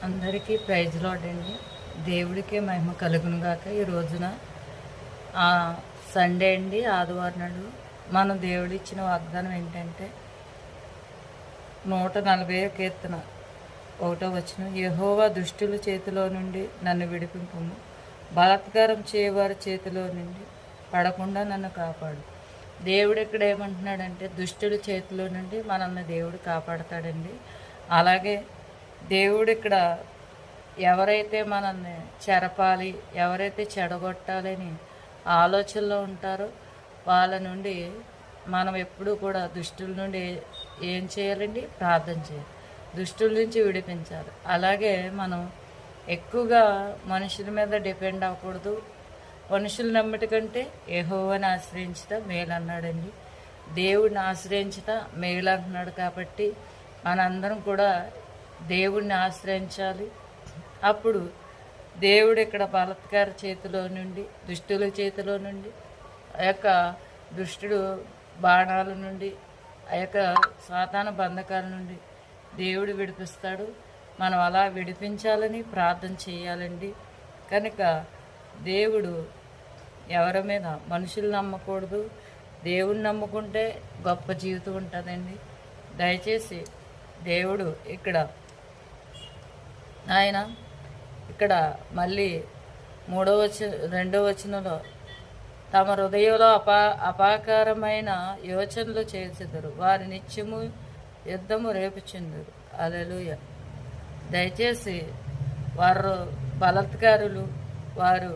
అందరికీ praise lord అండి. దేవుడికే మహిమ కలుగును గాక. ఈ రోజున సండే అండి, ఆదివారం నాడు మనం దేవుడిచ్చిన వాగ్దానం ఏంటంటే 140 కీర్తన 1వ వచనం, యెహోవా దుష్టుల చేతిలో నుండి నన్ను విడిపింపుము, బలాత్కారం చేయవారి చేతిలో నుండి పడకుండా నన్ను కాపాడు. దేవుడు ఇక్కడ ఏమంటున్నాడంటే దుష్టుల చేతిలో నుండి మనల్ని దేవుడు కాపాడతాడండి. అలాగే దేవుడు ఇక్కడ ఎవరైతే మనల్ని చెరపాలి, ఎవరైతే చెడగొట్టాలని ఆలోచనలో ఉంటారో వాళ్ళ నుండి మనం ఎప్పుడూ కూడా దుష్టుల నుండి ఏం చేయాలండి? ప్రార్థన చేయాలి, దుష్టుల నుంచి విడిపించాలి. అలాగే మనం ఎక్కువగా మనుషుల మీద డిపెండ్ అవ్వకూడదు. మనుషులు నమ్మటి కంటే యెహోవాని ఆశ్రయించుట మేలు అన్నాడండి. దేవుడిని ఆశ్రయించుట మేలు అంటున్నాడు. కాబట్టి మనందరం కూడా దేవుడిని ఆశ్రయించాలి. అప్పుడు దేవుడు ఇక్కడ బలాత్కార చేతిలో నుండి, దుష్టుల చేతిలో నుండి, ఆ యొక్క దుష్టుడు బాణాల నుండి, ఆ యొక్క సాతాన బంధకాల నుండి దేవుడు విడిపిస్తాడు. మనం అలా విడిపించాలని ప్రార్థన చేయాలండి. కనుక దేవుడు ఎవరి మీద మనుషులు నమ్మకూడదు, దేవుడిని నమ్ముకుంటే గొప్ప జీవితం ఉంటుందండి. దయచేసి దేవుడు ఇక్కడ ఆయన ఇక్కడ మళ్ళీ 2వ వచనంలో తమ హృదయంలో అపాకారమైన యోచనలు చేసేదరు, వారి నిత్యము యుద్ధము రేపుచుందరు. హల్లెలూయా. దయచేసి వారు బలాత్కారులు, వారు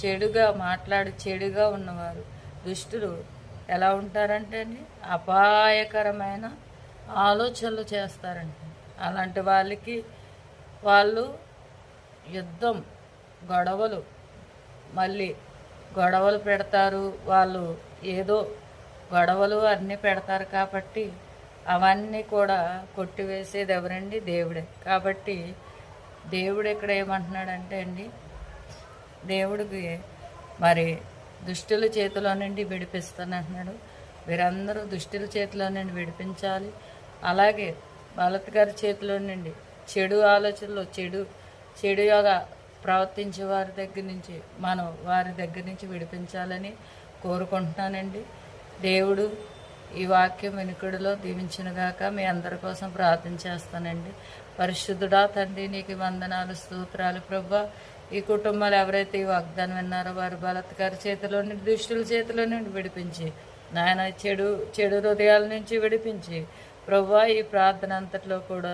చెడుగా మాట్లాడి చెడుగా ఉన్నవారు, దుష్టులు ఎలా ఉంటారంటే అండి అపాయకరమైన ఆలోచనలు చేస్తారంట. అలాంటి వాళ్ళకి వాళ్ళు యుద్ధం, గొడవలు, మళ్ళీ గొడవలు పెడతారు. వాళ్ళు ఏదో గొడవలు అన్నీ పెడతారు. కాబట్టి అవన్నీ కూడా కొట్టివేసేది ఎవరండి? దేవుడే. కాబట్టి దేవుడు ఇక్కడ ఏమంటున్నాడంటే అండి, దేవుడికి మరి దుష్టుల చేతిలో నుండి విడిపిస్తానంటున్నాడు. వీరందరూ దుష్టుల చేతిలో నుండి విడిపించాలి. అలాగే బలాత్కారి చేతిలో నుండి, చెడు ఆలోచనలు, చెడుగా ప్రవర్తించే వారి దగ్గర నుంచి మనం వారి దగ్గర నుంచి విడిపించాలని కోరుకుంటున్నానండి. దేవుడు ఈ వాక్యం వెనుకడిలో దీవించినగాక. మీ అందరి కోసం ప్రార్థన చేస్తానండి. పరిశుద్ధుడా తండ్రి, నీకు వందనాలు, స్తోత్రాలు ప్రభువా. ఈ కుటుంబాలు ఎవరైతే ఈ వాగ్దానం విన్నారో వారి బలాత్కార చేతిలో నుండి, దుష్టుల చేతిలో నుండి విడిపించి నాయన చెడు హృదయాల నుంచి విడిపించి ప్రభువా, ఈ ప్రార్థన అంతట్లో కూడా